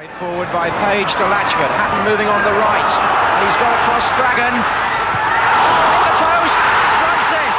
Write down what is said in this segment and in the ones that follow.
Right forward by Page to Latchford. Hatton moving on the right. He's got across Spraggan. In the post, Francis!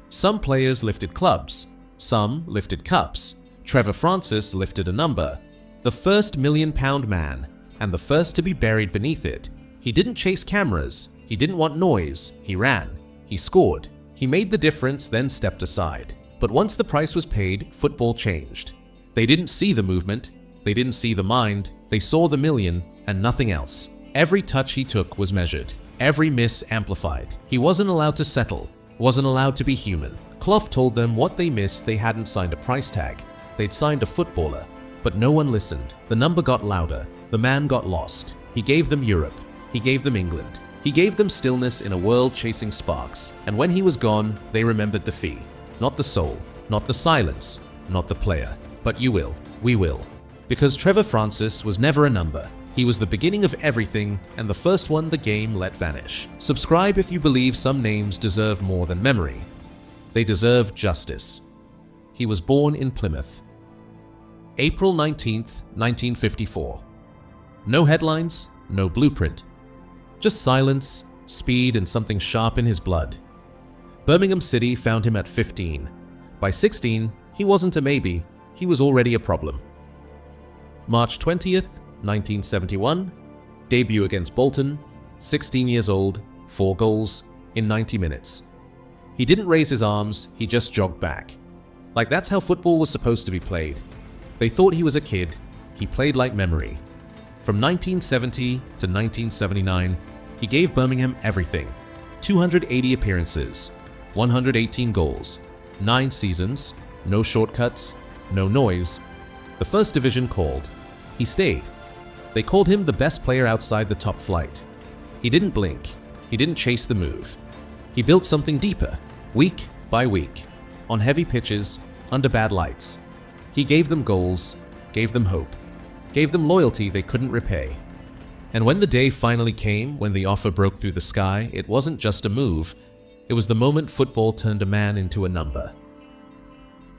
Some players lifted clubs. Some lifted cups. Trevor Francis lifted a number. The first £1 million man, and the first to be buried beneath it. He didn't chase cameras. He didn't want noise. He ran. He scored. He made the difference, then stepped aside. But once the price was paid, football changed. They didn't see the movement. They didn't see the mind. They saw the million and nothing else. Every touch he took was measured. Every miss amplified. He wasn't allowed to settle. Wasn't allowed to be human. Clough told them what they missed. They hadn't signed a price tag. They'd signed a footballer. But no one listened. The number got louder. The man got lost. He gave them Europe. He gave them England. He gave them stillness in a world chasing sparks. And when he was gone, they remembered the fee. Not the soul. Not the silence. Not the player. But you will. We will. Because Trevor Francis was never a number. He was the beginning of everything and the first one the game let vanish. Subscribe if you believe some names deserve more than memory. They deserve justice. He was born in Plymouth. April 19th, 1954. No headlines, no blueprint. Just silence, speed, and something sharp in his blood. Birmingham City found him at 15. By 16, he wasn't a maybe, he was already a problem. March 20th, 1971, debut against Bolton, 16 years old, 4 goals in 90 minutes. He didn't raise his arms, he just jogged back. Like that's how football was supposed to be played. They thought he was a kid, he played like memory. From 1970 to 1979, he gave Birmingham everything. 280 appearances, 118 goals, 9 seasons, no shortcuts, no noise. The first division called. He stayed. They called him the best player outside the top flight. He didn't blink. He didn't chase the move. He built something deeper, week by week, on heavy pitches, under bad lights. He gave them goals, gave them hope, gave them loyalty they couldn't repay. And when the day finally came, when the offer broke through the sky, it wasn't just a move. It was the moment football turned a man into a number.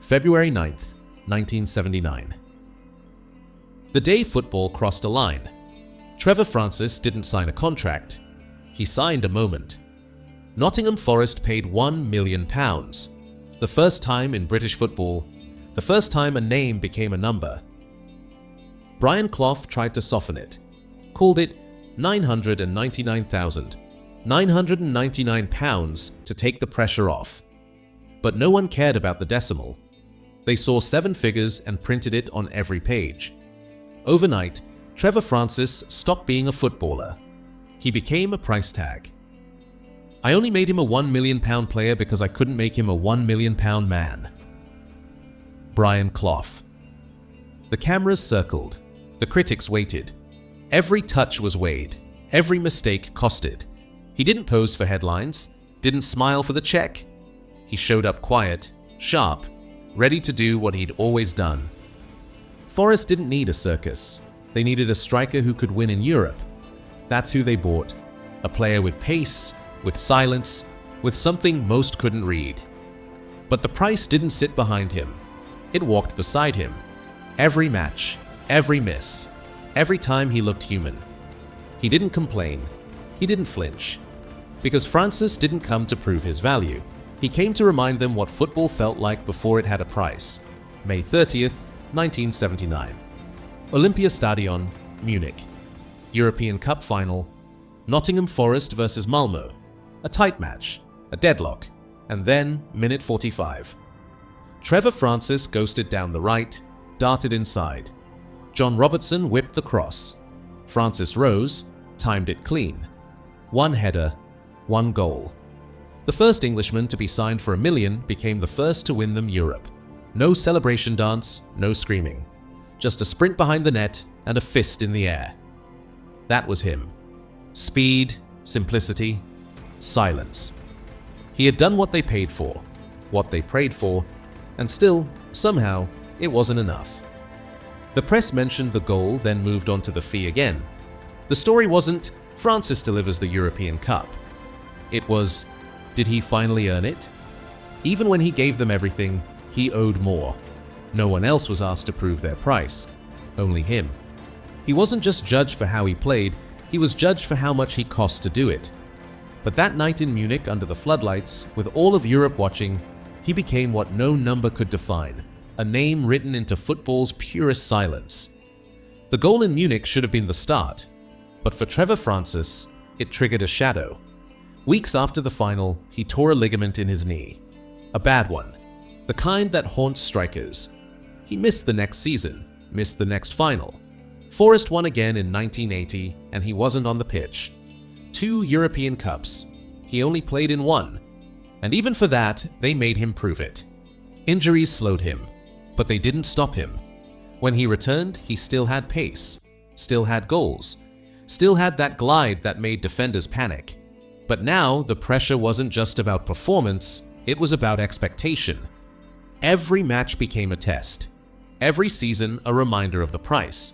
February 9th, 1979. The day football crossed a line. Trevor Francis didn't sign a contract. He signed a moment. Nottingham Forest paid £1 million. The first time in British football, the first time a name became a number. Brian Clough tried to soften it, called it £999,999 to take the pressure off. But no one cared about the decimal. They saw 7 figures and printed it on every page. Overnight, Trevor Francis stopped being a footballer. He became a price tag. I only made him a £1 million player because I couldn't make him a £1 million man. Brian Clough. The cameras circled. The critics waited. Every touch was weighed. Every mistake costed. He didn't pose for headlines, didn't smile for the check. He showed up quiet, sharp, ready to do what he'd always done. Forest didn't need a circus. They needed a striker who could win in Europe. That's who they bought. A player with pace, with silence, with something most couldn't read. But the price didn't sit behind him. It walked beside him. Every match, every miss, every time he looked human. He didn't complain. He didn't flinch. Because Francis didn't come to prove his value. He came to remind them what football felt like before it had a price. May 30th, 1979. Olympiastadion, Munich. European Cup final. Nottingham Forest versus Malmö. A tight match, a deadlock, and then minute 45. Trevor Francis ghosted down the right, darted inside. John Robertson whipped the cross. Francis rose, timed it clean. 1 header, 1 goal. The first Englishman to be signed for £1 million became the first to win them Europe. No celebration dance, no screaming. Just a sprint behind the net and a fist in the air. That was him. Speed, simplicity, silence. He had done what they paid for, what they prayed for, and still, somehow, it wasn't enough. The press mentioned the goal, then moved on to the fee again. The story wasn't, Francis delivers the European Cup. It was, did he finally earn it? Even when he gave them everything, he owed more. No one else was asked to prove their price. only him. He wasn't just judged for how he played, he was judged for how much he cost to do it. But that night in Munich under the floodlights, with all of Europe watching, he became what no number could define, a name written into football's purest silence. The goal in Munich should have been the start, but for Trevor Francis, it triggered a shadow. Weeks after the final, he tore a ligament in his knee. A bad one, the kind that haunts strikers. He missed the next season, missed the next final. Forest won again in 1980, and he wasn't on the pitch. 2 European Cups. He only played in 1. And even for that, they made him prove it. Injuries slowed him, but they didn't stop him. When he returned, he still had pace, still had goals, still had that glide that made defenders panic. But now, the pressure wasn't just about performance, it was about expectation. Every match became a test. Every season, a reminder of the price.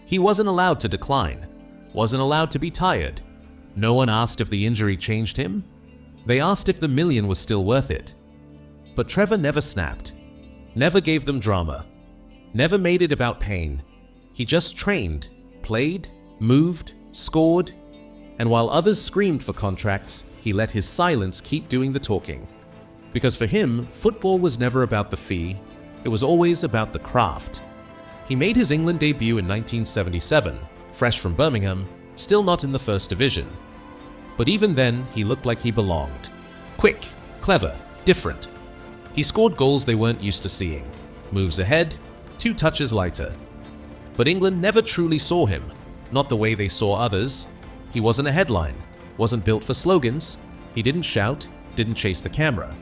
He wasn't allowed to decline, wasn't allowed to be tired. No one asked if the injury changed him. They asked if the million was still worth it. But Trevor never snapped, never gave them drama, never made it about pain. He just trained, played, moved, scored, and while others screamed for contracts, he let his silence keep doing the talking. Because for him, football was never about the fee, it was always about the craft. He made his England debut in 1977, fresh from Birmingham, still not in the first division. But even then, he looked like he belonged. Quick, clever, different. He scored goals they weren't used to seeing. Moves ahead, 2 touches lighter. But England never truly saw him, not the way they saw others. He wasn't a headline, wasn't built for slogans. He didn't shout, didn't chase the camera.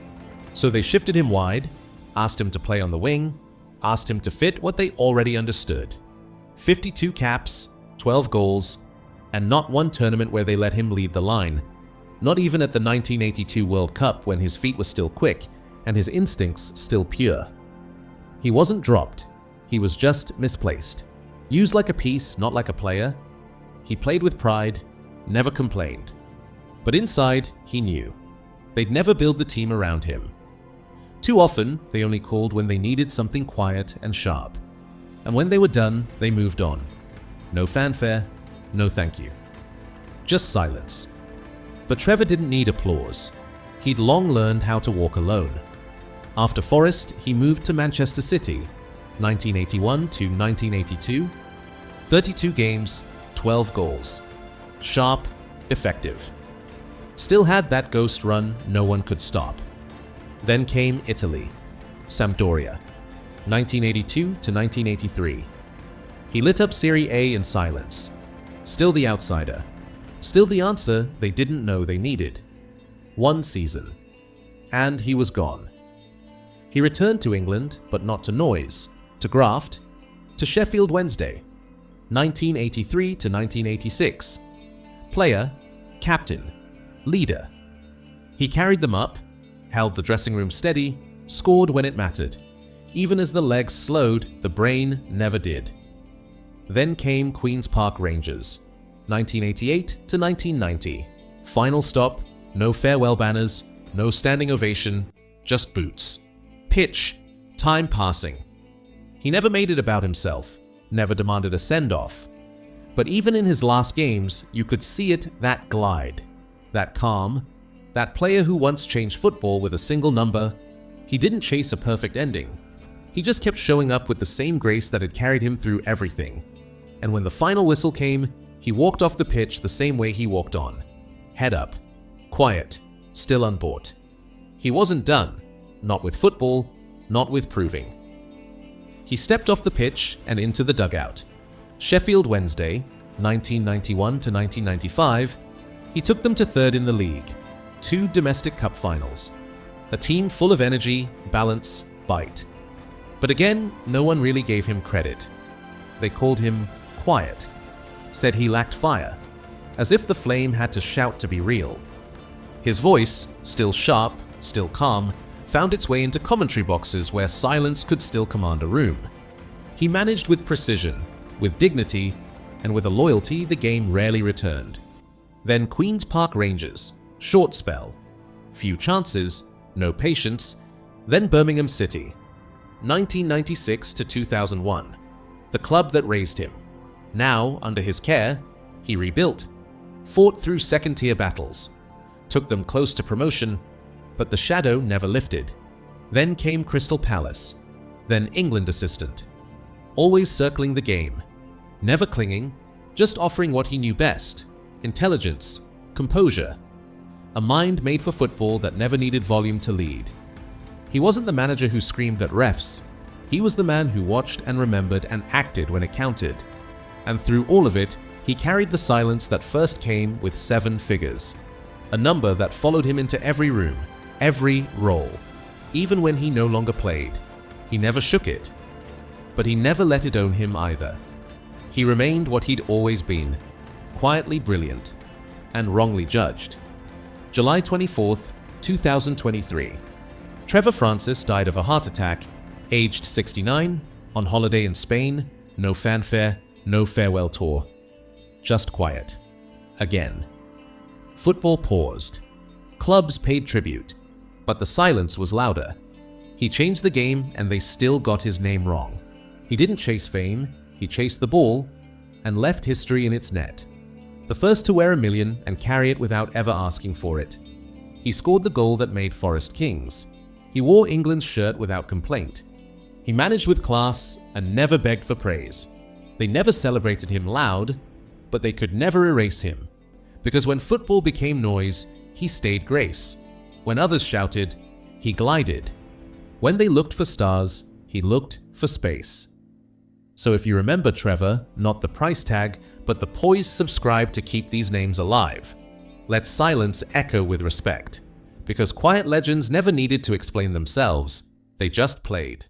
So they shifted him wide, asked him to play on the wing, asked him to fit what they already understood. 52 caps, 12 goals, and not one tournament where they let him lead the line. Not even at the 1982 World Cup when his feet were still quick and his instincts still pure. He wasn't dropped, he was just misplaced. Used like a piece, not like a player. He played with pride, never complained. But inside, he knew. They'd never build the team around him. Too often, they only called when they needed something quiet and sharp. And when they were done, they moved on. No fanfare, no thank you. Just silence. But Trevor didn't need applause. He'd long learned how to walk alone. After Forest, he moved to Manchester City, 1981 to 1982. 32 games, 12 goals. Sharp, effective. Still had that ghost run no one could stop. Then came Italy, Sampdoria, 1982 to 1983. He lit up Serie A in silence. Still the outsider. Still the answer they didn't know they needed. 1 season. And he was gone. He returned to England, but not to noise, to graft, to Sheffield Wednesday, 1983 to 1986. Player, captain, leader. He carried them up, held the dressing room steady, scored when it mattered. Even as the legs slowed, the brain never did. Then came Queen's Park Rangers, 1988 to 1990. Final stop, no farewell banners, no standing ovation, just boots. Pitch, time passing. He never made it about himself, never demanded a send-off. But even in his last games, you could see it, that glide, that calm, that player who once changed football with a single number. He didn't chase a perfect ending. He just kept showing up with the same grace that had carried him through everything. And when the final whistle came, he walked off the pitch the same way he walked on. Head up, quiet, still unbought. He wasn't done, not with football, not with proving. He stepped off the pitch and into the dugout. Sheffield Wednesday, 1991 to 1995, he took them to 3rd in the league, 2 domestic cup finals. A team full of energy, balance, bite. But again, no one really gave him credit. They called him quiet, said he lacked fire, as if the flame had to shout to be real. His voice, still sharp, still calm, found its way into commentary boxes where silence could still command a room. He managed with precision, with dignity, and with a loyalty the game rarely returned. Then Queen's Park Rangers, short spell, few chances, no patience. Then Birmingham City, 1996 to 2001. the club that raised him. Now, under his care, he rebuilt, fought through second-tier battles, took them close to promotion, but the shadow never lifted. Then came Crystal Palace, then England assistant, always circling the game, never clinging, just offering what he knew best: intelligence, composure, a mind made for football that never needed volume to lead. He wasn't the manager who screamed at refs. He was the man who watched and remembered and acted when it counted. And through all of it, he carried the silence that first came with 7 figures, a number that followed him into every room, every role. Even when he no longer played, he never shook it, but he never let it own him either. He remained what he'd always been, quietly brilliant, and wrongly judged. July 24th, 2023. Trevor Francis died of a heart attack, aged 69, on holiday in Spain, no fanfare, no farewell tour. Just quiet. Again. Football paused. Clubs paid tribute, but the silence was louder. He changed the game and they still got his name wrong. He didn't chase fame, he chased the ball and left history in its net. The first to wear $1 million and carry it without ever asking for it. He scored the goal that made Forest kings. He wore England's shirt without complaint. He managed with class and never begged for praise. They never celebrated him loud, but they could never erase him. Because when football became noise, he stayed grace. When others shouted, he glided. When they looked for stars, he looked for space. So if you remember Trevor, not the price tag, but the poise subscribed to keep these names alive. Let silence echo with respect. Because quiet legends never needed to explain themselves, they just played.